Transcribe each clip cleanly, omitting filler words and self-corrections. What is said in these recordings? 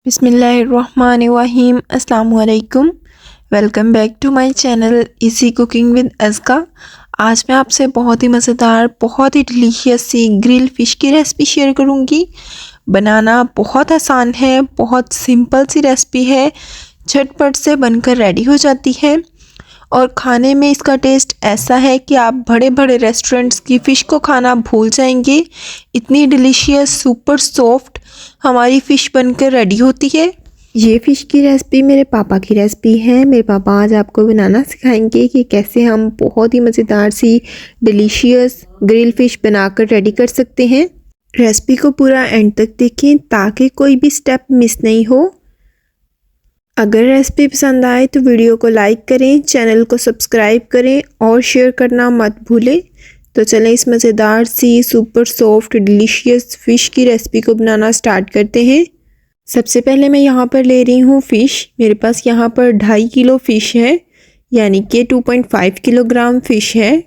बिस्मिल्लाहिर्रहमानिर्रहीम अस्सलाम वालेकुम। Welcome back to my channel easy cooking with Azka. आज मैं आपसे बहुत ही मज़ेदार, बहुत ही डिलीशियस सी ग्रिल फ़िश की रेसिपी शेयर करूंगी। बनाना बहुत आसान है, बहुत सिंपल सी रेसिपी है, झटपट से बनकर रेडी हो जाती है और खाने में इसका टेस्ट ऐसा है कि आप बड़े बड़े रेस्टोरेंट्स की फ़िश को खाना भूल जाएंगे। इतनी डिलीशियस, सुपर सॉफ्ट हमारी फ़िश बनकर रेडी होती है। ये फ़िश की रेसिपी मेरे पापा की रेसिपी है। मेरे पापा आज आपको बनाना सिखाएंगे कि कैसे हम बहुत ही मज़ेदार सी डिलीशियस ग्रिल फ़िश बनाकर रेडी कर सकते हैं। रेसिपी को पूरा एंड तक देखें ताकि कोई भी स्टेप मिस नहीं हो। अगर रेसिपी पसंद आए तो वीडियो को लाइक करें, चैनल को सब्सक्राइब करें और शेयर करना मत भूलें। तो चलें इस मज़ेदार सी सुपर सॉफ्ट डिलीशियस फ़िश की रेसिपी को बनाना स्टार्ट करते हैं। सबसे पहले मैं यहाँ पर ले रही हूँ फ़िश। मेरे पास यहाँ पर 2.5 किलो फ़िश है, यानी कि 2.5 किलोग्राम फ़िश है।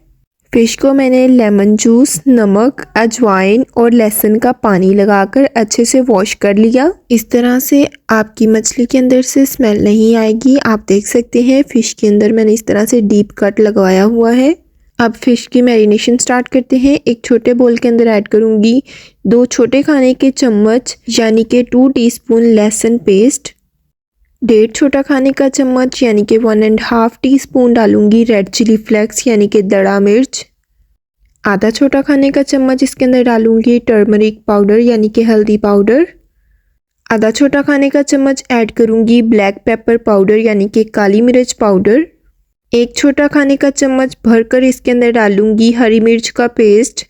फ़िश को मैंने लेमन जूस, नमक, अजवाइन और लहसुन का पानी लगाकर अच्छे से वॉश कर लिया। इस तरह से आपकी मछली के अंदर से स्मेल नहीं आएगी। आप देख सकते हैं फ़िश के अंदर मैंने इस तरह से डीप कट लगवाया हुआ है। अब फ़िश की मैरिनेशन स्टार्ट करते हैं। एक छोटे बोल के अंदर ऐड करूँगी 2 छोटे खाने के चम्मच यानी कि 2 टीस्पून लहसुन पेस्ट, 1.5 छोटा खाने का चम्मच यानी कि 1.5 टीस्पून डालूंगी रेड चिली फ्लेक्स यानी कि दड़ा मिर्च, आधा छोटा खाने का चम्मच इसके अंदर डालूंगी टर्मरिक पाउडर यानी कि हल्दी पाउडर, आधा छोटा खाने का चम्मच ऐड करूंगी ब्लैक पेपर पाउडर यानी कि काली मिर्च पाउडर, 1 छोटा खाने का चम्मच भरकर इसके अंदर डालूंगी हरी मिर्च का पेस्ट,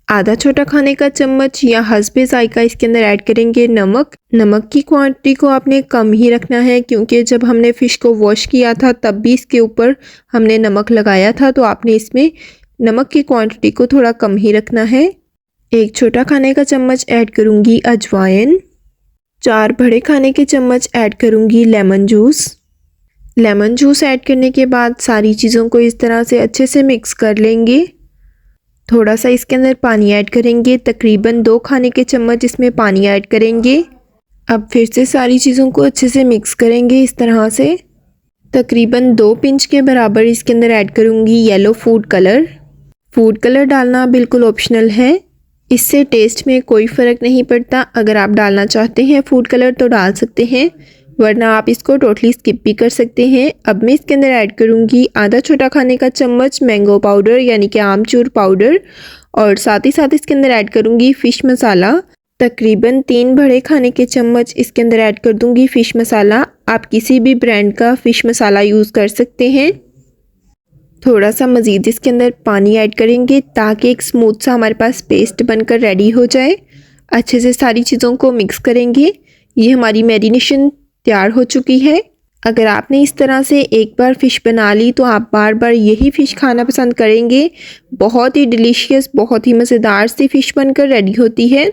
आधा छोटा खाने का चम्मच या हस्बे जायका इसके अंदर ऐड करेंगे नमक। नमक की क्वांटिटी को आपने कम ही रखना है क्योंकि जब हमने फ़िश को वॉश किया था तब भी इसके ऊपर हमने नमक लगाया था, तो आपने इसमें नमक की क्वांटिटी को थोड़ा कम ही रखना है। 1 छोटा खाने का चम्मच ऐड करूँगी अजवाइन, 4 बड़े खाने के चम्मच ऐड करूँगी lemon juice. Lemon juice add करने के बाद सारी चीज़ों को इस तरह से अच्छे से मिक्स कर लेंगे। थोड़ा सा इसके अंदर पानी ऐड करेंगे, तकरीबन 2 खाने के चम्मच इसमें पानी ऐड करेंगे। अब फिर से सारी चीज़ों को अच्छे से मिक्स करेंगे इस तरह से। तकरीबन 2 पिंच के बराबर इसके अंदर ऐड करूँगी yellow food colour. Food colour डालना बिल्कुल ऑप्शनल है, इससे टेस्ट में कोई फ़र्क नहीं पड़ता। अगर आप डालना चाहते हैं फूड कलर तो डाल सकते हैं, वरना आप इसको टोटली स्किप भी कर सकते हैं। अब मैं इसके अंदर ऐड करूँगी आधा छोटा खाने का चम्मच मैंगो पाउडर यानी कि आमचूर पाउडर और साथ ही साथ इसके अंदर ऐड करूँगी फ़िश मसाला। तकरीबन 3 बड़े खाने के चम्मच इसके अंदर ऐड कर दूँगी फ़िश मसाला। आप किसी भी ब्रांड का फ़िश मसाला यूज़ कर सकते हैं। थोड़ा सा मज़ीद इसके अंदर पानी ऐड करेंगे ताकि एक स्मूथ सा हमारे पास पेस्ट बनकर रेडी हो जाए। अच्छे से सारी चीज़ों को मिक्स करेंगे। ये हमारी मैरिनेशन तैयार हो चुकी है। अगर आपने इस तरह से एक बार फ़िश बना ली तो आप बार बार यही फ़िश खाना पसंद करेंगे। बहुत ही डिलीशियस, बहुत ही मज़ेदार सी फ़िश बनकर रेडी होती है।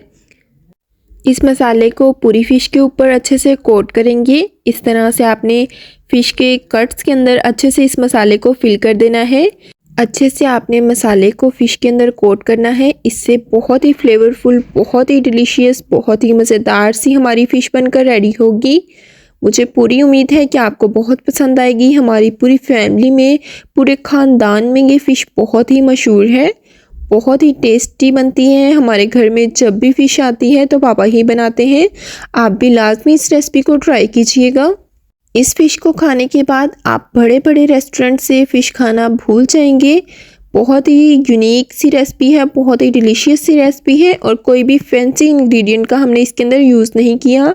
इस मसाले को पूरी फ़िश के ऊपर अच्छे से कोट करेंगे। इस तरह से आपने फ़िश के कट्स के अंदर अच्छे से इस मसाले को फिल कर देना है। अच्छे से आपने मसाले को फ़िश के अंदर कोट करना है। इससे बहुत ही फ्लेवरफुल, बहुत ही डिलीशियस, बहुत ही मज़ेदार सी हमारी फ़िश बनकर रेडी होगी। मुझे पूरी उम्मीद है कि आपको बहुत पसंद आएगी। हमारी पूरी फैमिली में, पूरे ख़ानदान में ये फ़िश बहुत ही मशहूर है, बहुत ही टेस्टी बनती है। हमारे घर में जब भी फ़िश आती है तो पापा ही बनाते हैं। आप भी लाजमी इस रेसिपी को ट्राई कीजिएगा। इस फ़िश को खाने के बाद आप बड़े बड़े रेस्टोरेंट से फ़िश खाना भूल जाएंगे। बहुत ही यूनिक सी रेसिपी है, बहुत ही डिलीशियस सी रेसिपी है और कोई भी फैंसी इंग्रेडिएंट का हमने इसके अंदर यूज़ नहीं किया।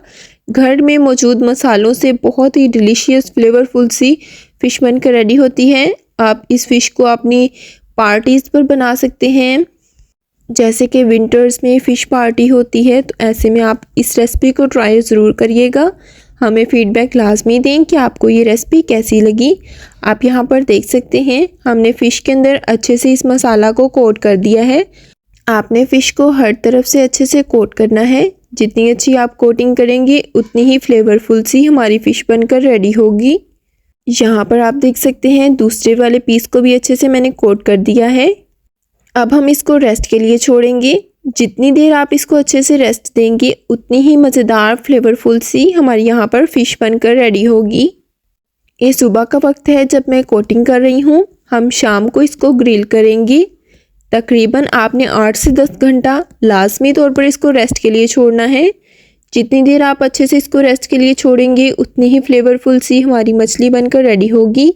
घर में मौजूद मसालों से बहुत ही डिलीशियस, फ्लेवरफुल सी फ़िश बनकर रेडी होती है। आप इस फ़िश को अपनी पार्टीज़ पर बना सकते हैं, जैसे कि विंटर्स में फ़िश पार्टी होती है, तो ऐसे में आप इस रेसिपी को ट्राई ज़रूर करिएगा। हमें फ़ीडबैक लाजमी दें कि आपको ये रेसिपी कैसी लगी। आप यहाँ पर देख सकते हैं हमने फ़िश के अंदर अच्छे से इस मसाला को कोट कर दिया है। आपने फ़िश को हर तरफ से अच्छे से कोट करना है। जितनी अच्छी आप कोटिंग करेंगे उतनी ही फ्लेवरफुल सी हमारी फ़िश बनकर रेडी होगी। यहाँ पर आप देख सकते हैं दूसरे वाले पीस को भी अच्छे से मैंने कोट कर दिया है। अब हम इसको रेस्ट के लिए छोड़ेंगे। जितनी देर आप इसको अच्छे से रेस्ट देंगे उतनी ही मज़ेदार फ्लेवरफुल सी हमारी यहाँ पर फ़िश बनकर रेडी होगी। ये सुबह का वक्त है जब मैं कोटिंग कर रही हूँ। हम शाम को इसको ग्रिल करेंगे। तकरीबन आपने 8 से 10 घंटा लाजमी तौर पर इसको रेस्ट के लिए छोड़ना है। जितनी देर आप अच्छे से इसको रेस्ट के लिए छोड़ेंगे उतनी ही फ्लेवरफुल सी हमारी मछली बनकर रेडी होगी।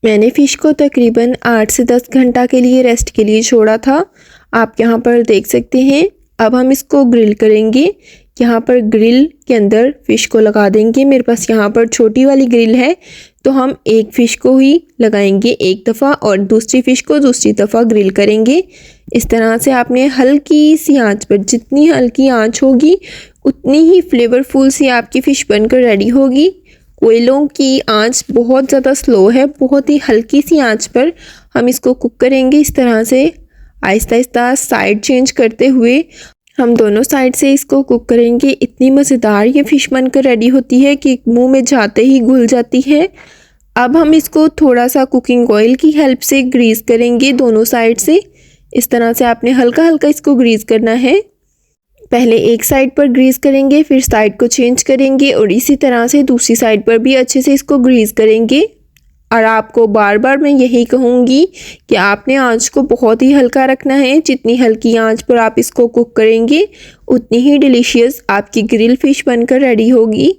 मैंने फ़िश को तकरीबन 8 से 10 घंटा के लिए रेस्ट के लिए छोड़ा था। आप यहाँ पर देख सकते हैं। अब हम इसको ग्रिल करेंगे। यहाँ पर ग्रिल के अंदर फ़िश को लगा देंगे। मेरे पास यहाँ पर छोटी वाली ग्रिल है तो हम एक फ़िश को ही लगाएंगे एक दफ़ा और दूसरी फ़िश को दूसरी दफ़ा ग्रिल करेंगे। इस तरह से आपने हल्की सी आंच पर, जितनी हल्की आंच होगी उतनी ही फ्लेवरफुल सी आपकी फ़िश बनकर रेडी होगी। कोयलों की आंच बहुत ज़्यादा स्लो है, बहुत ही हल्की सी आंच पर हम इसको कुक करेंगे। इस तरह से आहिस्ता आहिस्ता साइड चेंज करते हुए हम दोनों साइड से इसको कुक करेंगे। इतनी मज़ेदार ये फ़िश बनकर रेडी होती है कि मुंह में जाते ही घुल जाती है। अब हम इसको थोड़ा सा कुकिंग ऑयल की हेल्प से ग्रीस करेंगे दोनों साइड से। इस तरह से आपने हल्का हल्का इसको ग्रीस करना है। पहले एक साइड पर ग्रीस करेंगे, फिर साइड को चेंज करेंगे और इसी तरह से दूसरी साइड पर भी अच्छे से इसको ग्रीस करेंगे। और आपको बार बार मैं यही कहूँगी कि आपने आंच को बहुत ही हल्का रखना है। जितनी हल्की आंच पर आप इसको कुक करेंगे उतनी ही डिलीशियस आपकी ग्रिल फ़िश बनकर रेडी होगी।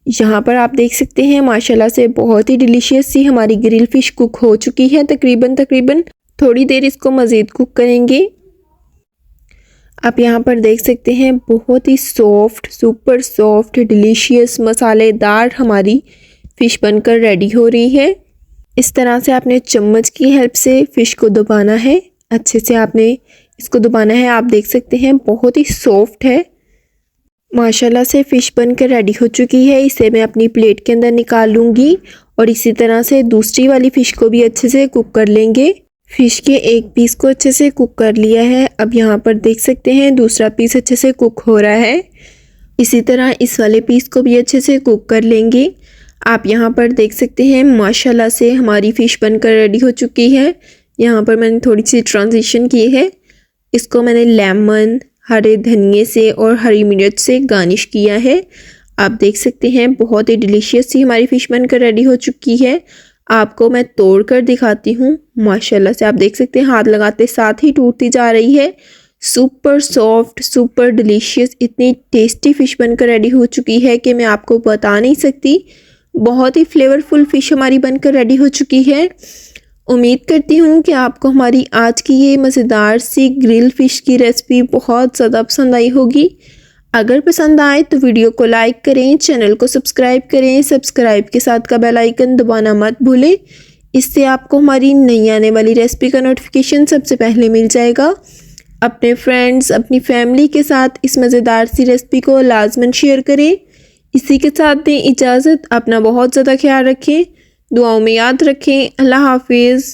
यहाँ पर आप देख सकते हैं माशाल्लाह से बहुत ही डिलीशियस सी हमारी ग्रिल फ़िश कुक हो चुकी है। तकरीबन थोड़ी देर इसको मज़ीद कुक करेंगे। आप यहाँ पर देख सकते हैं बहुत ही सॉफ्ट, सुपर सॉफ्ट, डिलीशियस, मसालेदार हमारी फ़िश बनकर रेडी हो रही है। इस तरह से आपने चम्मच की हेल्प से फ़िश को दबाना है। अच्छे से आपने इसको दबाना है। आप देख सकते हैं बहुत ही सॉफ्ट है। माशाल्लाह से फ़िश बनकर रेडी हो चुकी है। इसे मैं अपनी प्लेट के अंदर निकाल लूँगी और इसी तरह से दूसरी वाली फ़िश को भी अच्छे से कुक कर लेंगे। फ़िश के एक पीस को अच्छे से कुक कर लिया है। अब यहाँ पर देख सकते हैं दूसरा पीस अच्छे से कुक हो रहा है। इसी तरह इस वाले पीस को भी अच्छे से कुक कर लेंगे। आप यहाँ पर देख सकते हैं माशाल्लाह से हमारी फ़िश बनकर रेडी हो चुकी है। यहाँ पर मैंने थोड़ी सी ट्रांजिशन की है। इसको मैंने लेमन, हरे धनिए से और हरी मिर्च से गार्निश किया है। आप देख सकते हैं बहुत ही डिलीशियस सी हमारी फ़िश बनकर रेडी हो चुकी है। आपको मैं तोड़ कर दिखाती हूँ। माशाल्लाह से आप देख सकते हैं हाथ लगाते साथ ही टूटती जा रही है। सुपर सॉफ्ट, सुपर डिलीशियस, इतनी टेस्टी फ़िश बनकर रेडी हो चुकी है कि मैं आपको बता नहीं सकती। बहुत ही फ्लेवरफुल फ़िश हमारी बनकर रेडी हो चुकी है। उम्मीद करती हूँ कि आपको हमारी आज की ये मज़ेदार सी ग्रिल फ़िश की रेसिपी बहुत ज़्यादा पसंद आई होगी। अगर पसंद आए तो वीडियो को लाइक करें, चैनल को सब्सक्राइब करें। सब्सक्राइब के साथ का बेल आइकन दबाना मत भूलें। इससे आपको हमारी नई आने वाली रेसिपी का नोटिफिकेशन सबसे पहले मिल जाएगा। अपने फ्रेंड्स, अपनी फैमिली के साथ इस मज़ेदार सी रेसिपी को लाजमन शेयर करें। इसी के साथ दें इजाज़त। अपना बहुत ज़्यादा ख्याल रखें, दुआओं में याद रखें। अल्लाह हाफिज़।